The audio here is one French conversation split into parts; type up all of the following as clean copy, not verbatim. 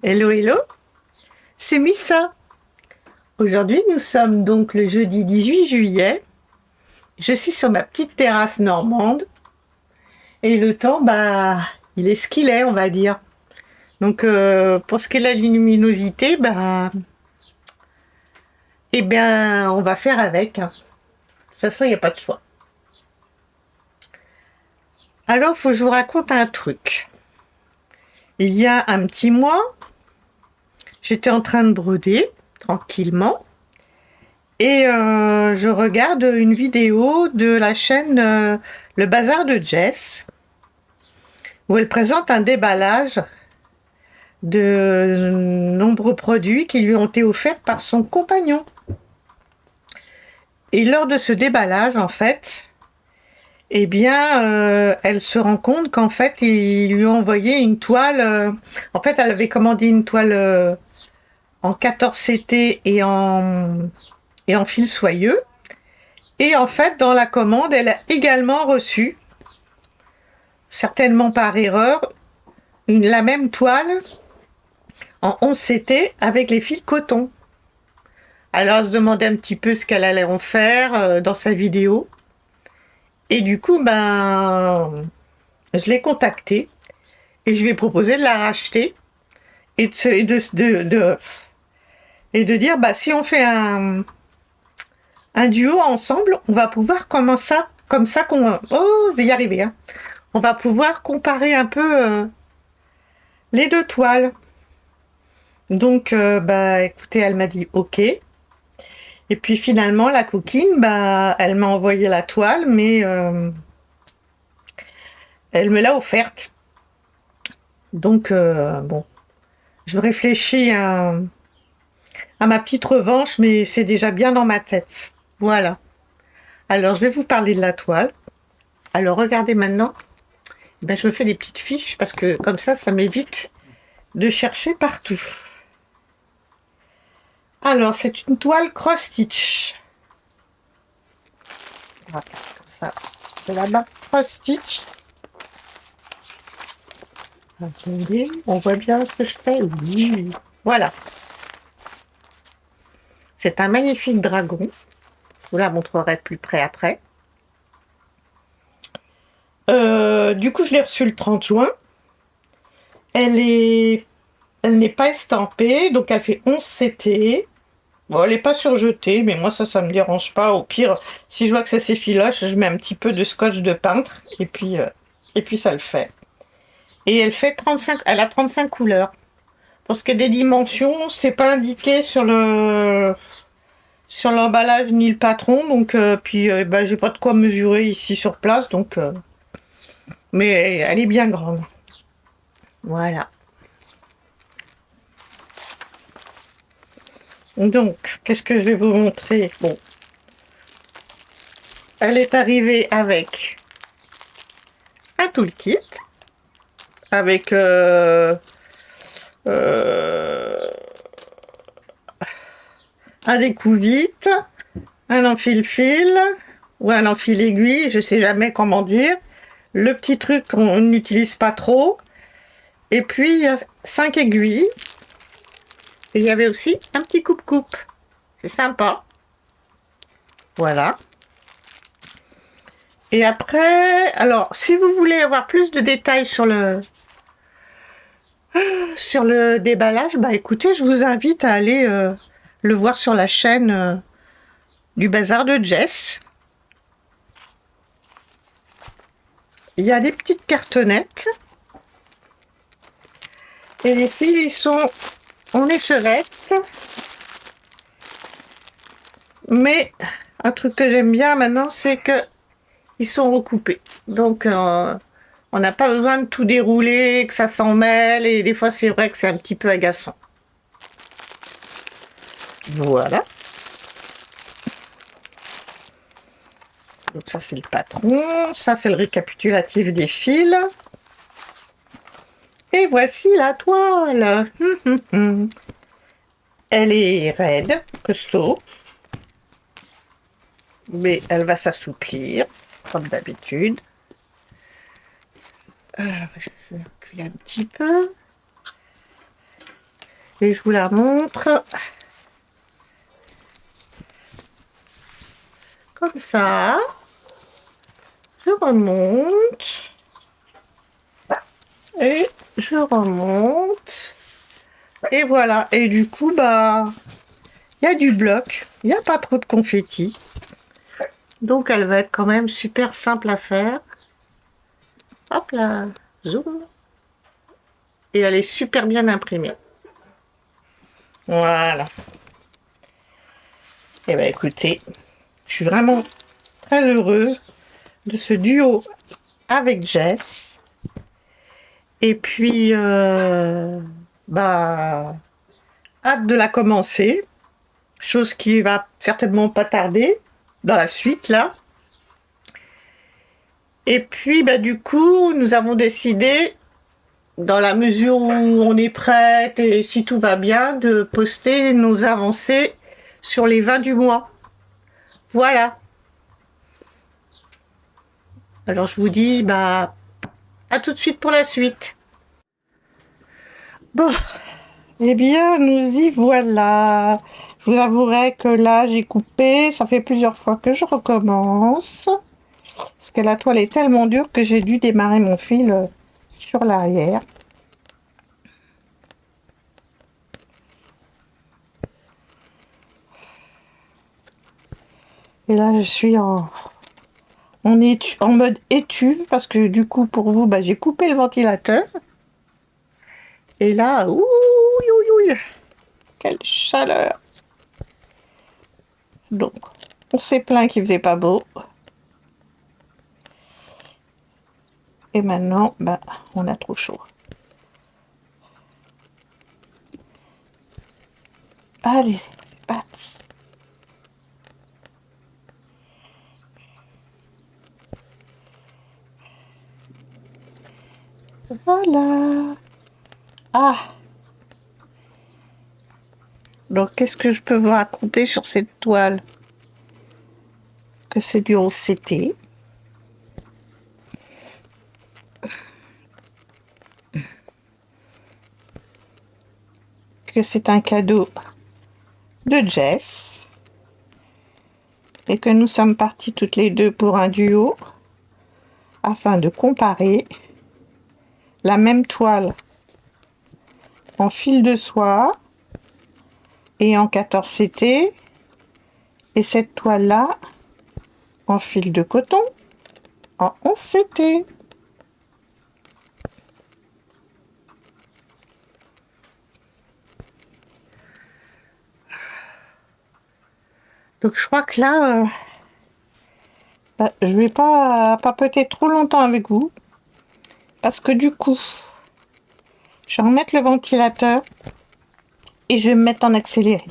Hello, hello, c'est Missa. Aujourd'hui, nous sommes donc le jeudi 18 juillet. Je suis sur ma petite terrasse normande et le temps, il est ce qu'il est, on va dire. Donc, pour ce qui est de la luminosité, on va faire avec, hein. De toute façon, il n'y a pas de choix. Alors, faut que je vous raconte un truc. Il y a un petit mois, j'étais en train de broder tranquillement. Et je regarde une vidéo de la chaîne Le Bazar de Jess, où elle présente un déballage de nombreux produits qui lui ont été offerts par son compagnon. Et lors de ce déballage, en fait, elle se rend compte qu'en fait, ils lui ont envoyé une toile. En fait, elle avait commandé une toile en 14 CT et en fil soyeux. Et en fait, dans la commande, elle a également reçu, certainement par erreur, la même toile en 11 CT avec les fils coton. Alors, elle se demandait un petit peu ce qu'elle allait en faire dans sa vidéo. Et du coup, je l'ai contactée et je lui ai proposé de la racheter et de dire, si on fait un duo ensemble, on va pouvoir je vais y arriver, hein. On va pouvoir comparer un peu les deux toiles. Donc, écoutez, elle m'a dit OK. Et puis finalement, la coquine, elle m'a envoyé la toile, mais elle me l'a offerte. Donc, je réfléchis à ma petite revanche, mais c'est déjà bien dans ma tête. Voilà. Alors, je vais vous parler de la toile. Alors, regardez maintenant. Je me fais des petites fiches parce que comme ça m'évite de chercher partout. Alors, c'est une toile cross-stitch. Voilà, comme ça. De là-bas, cross-stitch. Attendez, on voit bien ce que je fais. Oui. Voilà. C'est un magnifique dragon. Je vous la montrerai de plus près après. Du coup, je l'ai reçue le 30 juin. Elle n'est pas estampée, donc elle fait 11 CT. Bon, elle n'est pas surjetée, mais moi, ça me dérange pas. Au pire, si je vois que ça s'effiloche, je mets un petit peu de scotch de peintre, et puis ça le fait. Et elle a 35 couleurs. Pour ce qui est des dimensions, c'est pas indiqué sur l'emballage ni le patron, donc j'ai pas de quoi mesurer ici sur place, donc mais elle est bien grande. Voilà. Donc, qu'est-ce que je vais vous montrer? Bon, elle est arrivée avec un toolkit, avec un découvite, un enfile-fil ou un enfile-aiguille, je sais jamais comment dire. Le petit truc qu'on n'utilise pas trop. Et puis, il y a 5 aiguilles. Et il y avait aussi un petit coupe-coupe. C'est sympa. Voilà. Et après, alors, si vous voulez avoir plus de détails sur le déballage, écoutez, je vous invite à aller le voir sur la chaîne du Bazar de Jess. Il y a des petites cartonnettes. Et les fils, ils sont en échevette. Mais un truc que j'aime bien maintenant, c'est que ils sont recoupés. Donc, on n'a pas besoin de tout dérouler, que ça s'en mêle. Et des fois, c'est vrai que c'est un petit peu agaçant. Voilà. Donc ça, c'est le patron. Ça, c'est le récapitulatif des fils. Et voici la toile. Elle est raide, costaud. Mais elle va s'assouplir, comme d'habitude. Je vais reculer un petit peu. Et je vous la montre. Comme ça. Je remonte. Et je remonte. Et voilà. Et du coup, bah, il y a du bloc. Il n'y a pas trop de confetti. Donc, elle va être quand même super simple à faire. Hop là, zoom. Et elle est super bien imprimée. Voilà. Et bien, écoutez, je suis vraiment très heureuse de ce duo avec Jess. Et puis, bah, hâte de la commencer. Chose qui va certainement pas tarder dans la suite, là. Et puis, bah, du coup, nous avons décidé, dans la mesure où on est prête et si tout va bien, de poster nos avancées sur les 20 du mois. Voilà. Alors, je vous dis, bah, à tout de suite pour la suite. Bon, eh bien, nous y voilà. Je vous avouerai que là, j'ai coupé. Ça fait plusieurs fois que je recommence. Parce que la toile est tellement dure que j'ai dû démarrer mon fil sur l'arrière. Et là, je suis en mode étuve parce que du coup, pour vous, bah, j'ai coupé le ventilateur. Et là, ouh, ouh, ouh, quelle chaleur! Donc, on s'est plaint qu'il faisait pas beau. Et maintenant, bah, on a trop chaud. Allez, c'est parti. Voilà. Ah. Donc, qu'est-ce que je peux vous raconter sur cette toile? Que c'est du OCT. Que c'est un cadeau de Jess. Et que nous sommes partis toutes les deux pour un duo afin de comparer la même toile en fil de soie et en 14 CT et cette toile là en fil de coton en 11 CT. Donc je crois que là bah, je vais pas papoter trop longtemps avec vous parce que du coup je vais remettre le ventilateur et je vais me mettre en accéléré.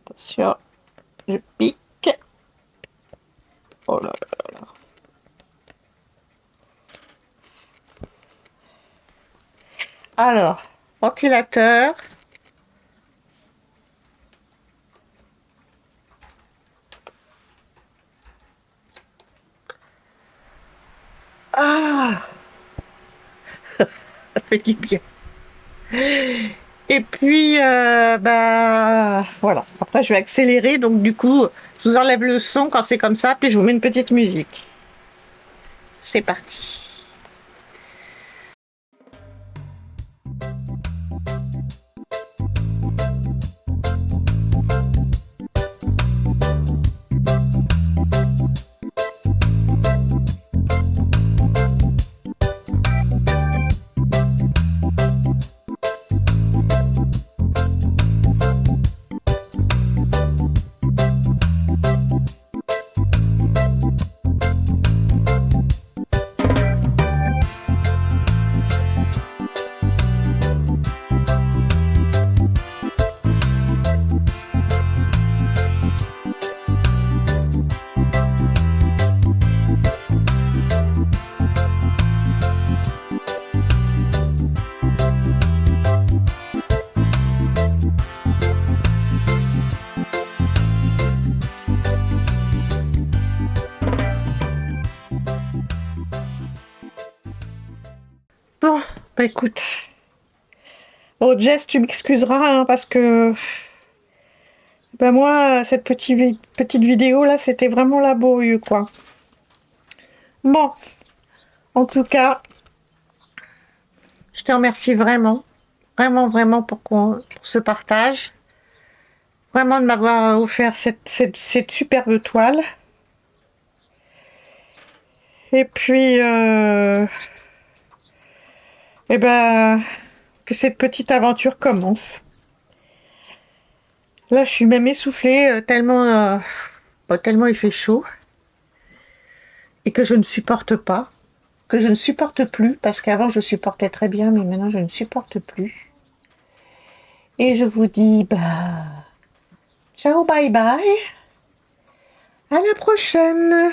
Attention, je pique. Oh là là là. Alors, ventilateur. Ah, ça fait du bien. Et puis, bah, voilà. Après, je vais accélérer. Donc, du coup, je vous enlève le son quand c'est comme ça. Puis, je vous mets une petite musique. C'est parti. Bon, bah écoute. Bon, Jess, tu m'excuseras hein, parce que ben moi, cette petite vidéo là, c'était vraiment laborieux quoi. Bon, en tout cas, je te remercie vraiment, vraiment, vraiment pour ce partage. Vraiment de m'avoir offert cette superbe toile. Et puis, eh ben, que cette petite aventure commence. Là, je suis même essoufflée tellement il fait chaud et que je ne supporte pas, que je ne supporte plus, parce qu'avant je supportais très bien, mais maintenant je ne supporte plus. Et je vous dis, bah, ciao, bye bye, à la prochaine.